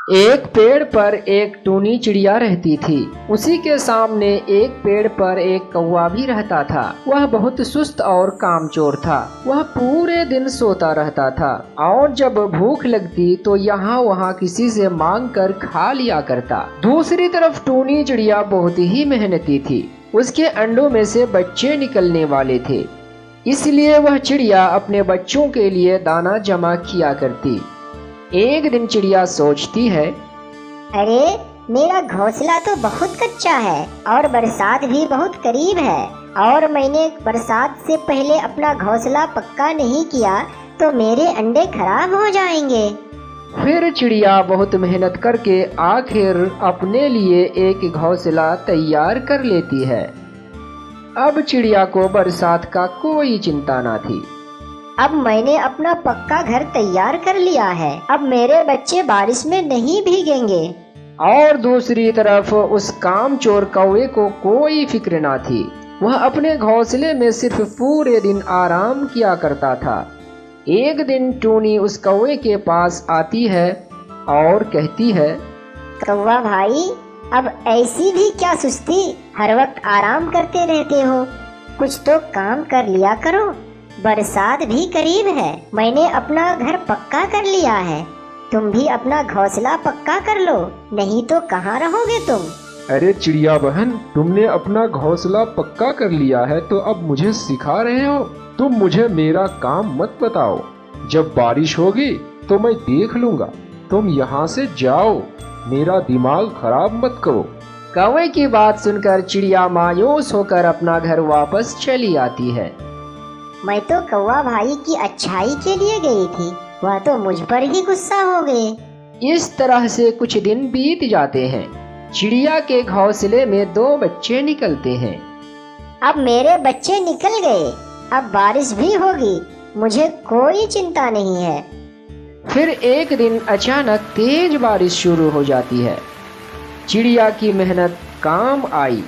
एक पेड़ पर एक टूनी चिड़िया रहती थी। उसी के सामने एक पेड़ पर एक कौवा भी रहता था। वह बहुत सुस्त और कामचोर था। वह पूरे दिन सोता रहता था और जब भूख लगती तो यहाँ वहाँ किसी से मांग कर खा लिया करता। दूसरी तरफ टूनी चिड़िया बहुत ही मेहनती थी। उसके अंडों में से बच्चे निकलने वाले थे, इसलिए वह चिड़िया अपने बच्चों के लिए दाना जमा किया करती। एक दिन चिड़िया सोचती है, अरे मेरा घोंसला तो बहुत कच्चा है और बरसात भी बहुत करीब है और मैंने बरसात से पहले अपना घोंसला पक्का नहीं किया तो मेरे अंडे खराब हो जाएंगे। फिर चिड़िया बहुत मेहनत करके आखिर अपने लिए एक घोंसला तैयार कर लेती है। अब चिड़िया को बरसात का कोई चिंता ना थी। अब मैंने अपना पक्का घर तैयार कर लिया है, अब मेरे बच्चे बारिश में नहीं भीगेंगे। और दूसरी तरफ उस कामचोर कौवे को कोई फिक्र ना थी। वह अपने घोंसले में सिर्फ पूरे दिन आराम किया करता था। एक दिन टूनी उस कौवे के पास आती है और कहती है, कौवा भाई, अब ऐसी भी क्या सुस्ती, हर वक्त आराम करते रहते हो, कुछ तो काम कर लिया करो। बरसात भी करीब है, मैंने अपना घर पक्का कर लिया है, तुम भी अपना घोंसला पक्का कर लो, नहीं तो कहाँ रहोगे तुम। अरे चिड़िया बहन, तुमने अपना घोंसला पक्का कर लिया है तो अब मुझे सिखा रहे हो? तुम मुझे मेरा काम मत बताओ। जब बारिश होगी तो मैं देख लूंगा, तुम यहाँ से जाओ, मेरा दिमाग खराब मत करो। कौवे की बात सुनकर चिड़िया मायूस होकर अपना घर वापस चली आती है। मैं तो कौवा भाई की अच्छाई के लिए गई थी, वह तो मुझ पर ही गुस्सा हो गए। इस तरह से कुछ दिन बीत जाते हैं। चिड़िया के घोंसले में 2 बच्चे निकलते हैं। अब मेरे बच्चे निकल गए, अब बारिश भी होगी, मुझे कोई चिंता नहीं है। फिर एक दिन अचानक तेज बारिश शुरू हो जाती है। चिड़िया की मेहनत काम आई।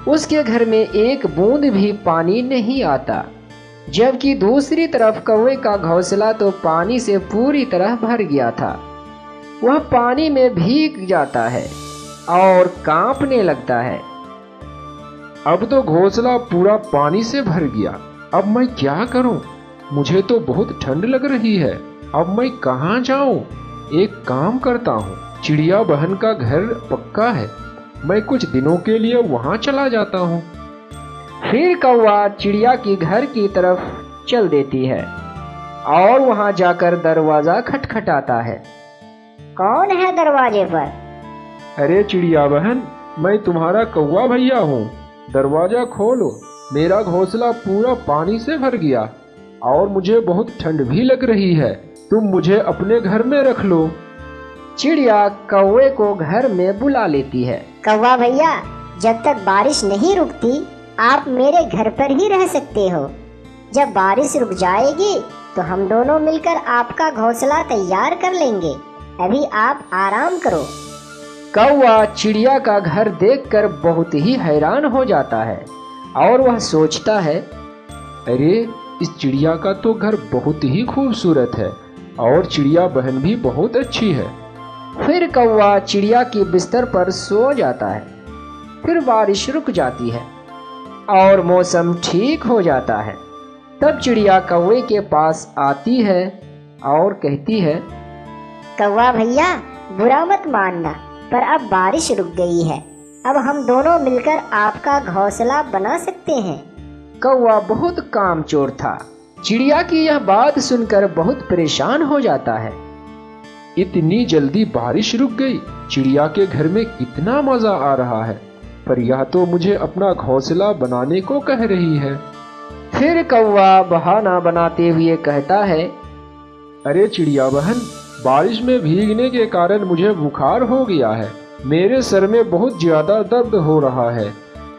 उसके घर में एक बूंद भी पानी नहीं आता, जबकि दूसरी तरफ कौवे का घोंसला तो पानी से पूरी तरह भर गया था। वह पानी में भीग जाता है और कांपने लगता है। अब तो घोंसला पूरा पानी से भर गया, अब मैं क्या करूं? मुझे तो बहुत ठंड लग रही है, अब मैं कहां जाऊं? एक काम करता हूं, चिड़िया बहन का घर पक्का है, मैं कुछ दिनों के लिए वहां चला जाता हूं। फिर कौवा चिड़िया की घर की तरफ चल देती है और वहां जाकर दरवाजा खटखटाता है। कौन है दरवाजे पर? अरे चिड़िया बहन, मैं तुम्हारा कौवा भैया हूँ, दरवाजा खोलो, मेरा घोंसला पूरा पानी से भर गया और मुझे बहुत ठंड भी लग रही है, तुम मुझे अपने घर में रख लो। चिड़िया कौवे को घर में बुला लेती है। कौवा भैया, जब तक बारिश नहीं रुकती आप मेरे घर पर ही रह सकते हो, जब बारिश रुक जाएगी तो हम दोनों मिलकर आपका घोंसला तैयार कर लेंगे, अभी आप आराम करो। कौवा चिड़िया का घर देखकर बहुत ही हैरान हो जाता है और वह सोचता है, अरे इस चिड़िया का तो घर बहुत ही खूबसूरत है और चिड़िया बहन भी बहुत अच्छी है। फिर कौवा चिड़िया की बिस्तर पर सो जाता है। फिर बारिश रुक जाती है और मौसम ठीक हो जाता है। तब चिड़िया कौवे के पास आती है और कहती है, कौवा भैया, बुरा मत मानना, पर अब बारिश रुक गई है, अब हम दोनों मिलकर आपका घोंसला बना सकते हैं। कौवा बहुत कामचोर था। चिड़िया की यह बात सुनकर बहुत परेशान हो जाता है। इतनी जल्दी बारिश रुक गई, चिड़िया के घर में कितना मजा आ रहा है, पर यह तो मुझे अपना घोंसला बनाने को कह रही है। फिर कौवा बहाना बनाते हुए कहता है, अरे चिड़िया बहन, बारिश में भीगने के कारण मुझे बुखार हो गया है, मेरे सर में बहुत ज्यादा दर्द हो रहा है,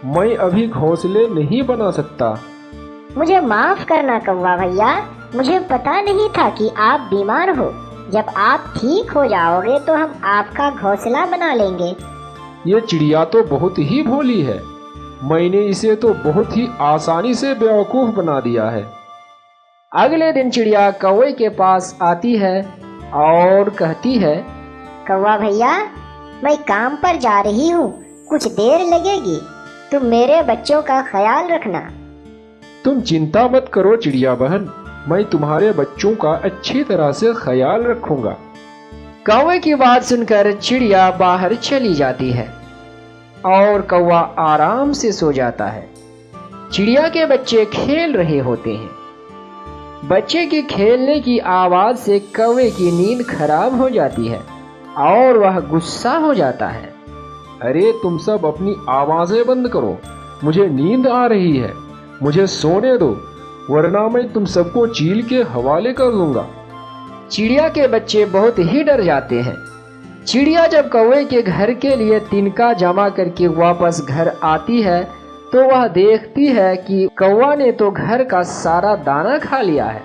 मैं अभी घोंसले नहीं बना सकता। मुझे माफ करना कौवा भैया, मुझे पता नहीं था कि आप बीमार हो, जब आप ठीक हो जाओगे तो हम आपका घोंसला बना लेंगे। ये चिड़िया तो बहुत ही भोली है, मैंने इसे तो बहुत ही आसानी से बेवकूफ बना दिया है। अगले दिन चिड़िया कौवे के पास आती है और कहती है, कौवा भैया, मैं काम पर जा रही हूँ, कुछ देर लगेगी, तुम मेरे बच्चों का ख्याल रखना। तुम चिंता मत करो चिड़िया बहन, मैं तुम्हारे बच्चों का अच्छी तरह से ख्याल रखूंगा। कौवे की बात सुनकर चिड़िया बाहर चली जाती है और कौवा आराम से सो जाता है। चिड़िया के बच्चे खेल रहे होते हैं। बच्चे के खेलने की आवाज से कौवे की नींद खराब हो जाती है और वह गुस्सा हो जाता है। अरे तुम सब अपनी आवाजें बंद करो, मुझे नींद आ रही है, मुझे सोने दो, वरना मैं तुम सबको चील के हवाले कर दूंगा। चिड़िया के बच्चे बहुत ही डर जाते हैं। चिड़िया जब कौवे के घर के लिए तिनका जमा करके वापस घर आती है तो वह देखती है कि कौवा ने तो घर का सारा दाना खा लिया है।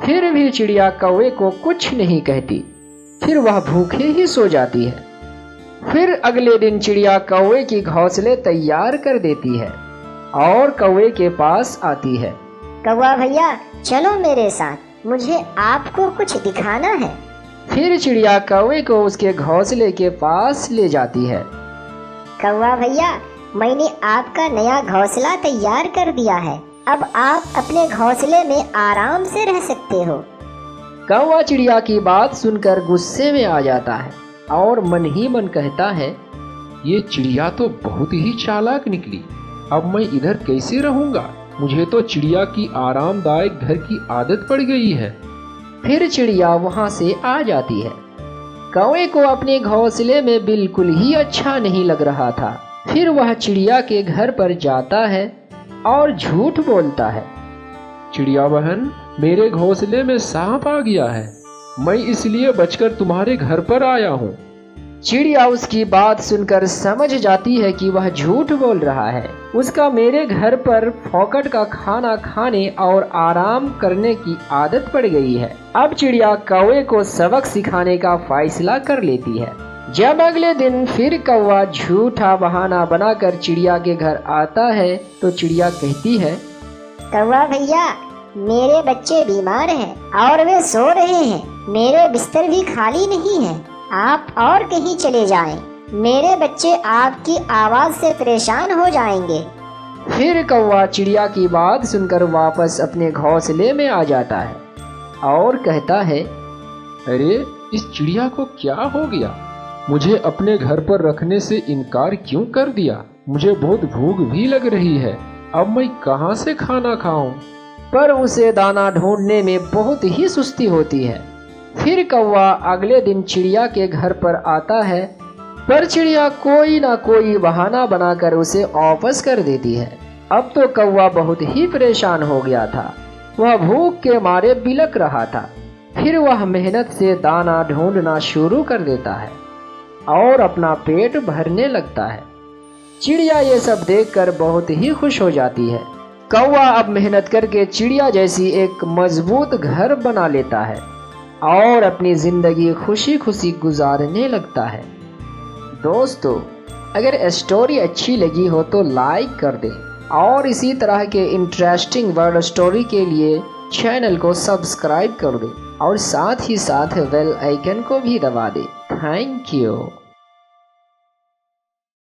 फिर भी चिड़िया कौवे को कुछ नहीं कहती, फिर वह भूखे ही सो जाती है। फिर अगले दिन चिड़िया कौवे की घोंसले तैयार कर देती है और कौवे के पास आती है। कौवा भैया, चलो मेरे साथ, मुझे आपको कुछ दिखाना है। फिर चिड़िया कौवे को उसके घोंसले के पास ले जाती है। कौवा भैया, मैंने आपका नया घोंसला तैयार कर दिया है, अब आप अपने घोंसले में आराम से रह सकते हो। कौवा चिड़िया की बात सुनकर गुस्से में आ जाता है और मन ही मन कहता है, ये चिड़िया तो बहुत ही चालाक निकली, अब मैं इधर कैसे रहूंगा, मुझे तो चिड़िया की आरामदायक घर की आदत पड़ गई है। फिर चिड़िया वहां से आ जाती है। कौवे को अपने घोंसले में बिल्कुल ही अच्छा नहीं लग रहा था। फिर वह चिड़िया के घर पर जाता है और झूठ बोलता है। चिड़िया बहन, मेरे घोंसले में सांप आ गया है, मैं इसलिए बचकर तुम्हारे घर पर आया हूँ। चिड़िया उसकी बात सुनकर समझ जाती है कि वह झूठ बोल रहा है। उसका मेरे घर पर फोकट का खाना खाने और आराम करने की आदत पड़ गई है। अब चिड़िया कौवे को सबक सिखाने का फैसला कर लेती है। जब अगले दिन फिर कौवा झूठा बहाना बनाकर चिड़िया के घर आता है तो चिड़िया कहती है, कौवा भैया, मेरे बच्चे बीमार हैं और वे सो रहे हैं, मेरे बिस्तर भी खाली नहीं है, आप और कहीं चले जाएं, मेरे बच्चे आपकी आवाज से परेशान हो जाएंगे। फिर कौवा चिड़िया की बात सुनकर वापस अपने घोंसले में आ जाता है और कहता है, अरे इस चिड़िया को क्या हो गया, मुझे अपने घर पर रखने से इनकार क्यों कर दिया, मुझे बहुत भूख भी लग रही है, अब मैं कहाँ से खाना खाऊं। पर उसे दाना ढूंढने में बहुत ही सुस्ती होती है। फिर कौवा अगले दिन चिड़िया के घर पर आता है, पर चिड़िया कोई ना कोई बहाना बनाकर उसे वापस कर देती है। अब तो कौवा बहुत ही परेशान हो गया था, वह भूख के मारे बिलक रहा था। फिर वह मेहनत से दाना ढूंढना शुरू कर देता है और अपना पेट भरने लगता है। चिड़िया ये सब देखकर बहुत ही खुश हो जाती है। कौवा अब मेहनत करके चिड़िया जैसी एक मजबूत घर बना लेता है और अपनी जिंदगी खुशी खुशी गुजारने लगता है। दोस्तों, अगर स्टोरी अच्छी लगी हो तो लाइक कर दें और इसी तरह के इंटरेस्टिंग वर्ड स्टोरी के लिए चैनल को सब्सक्राइब कर दें और साथ ही साथ बेल आइकन को भी दबा दें। Thank you.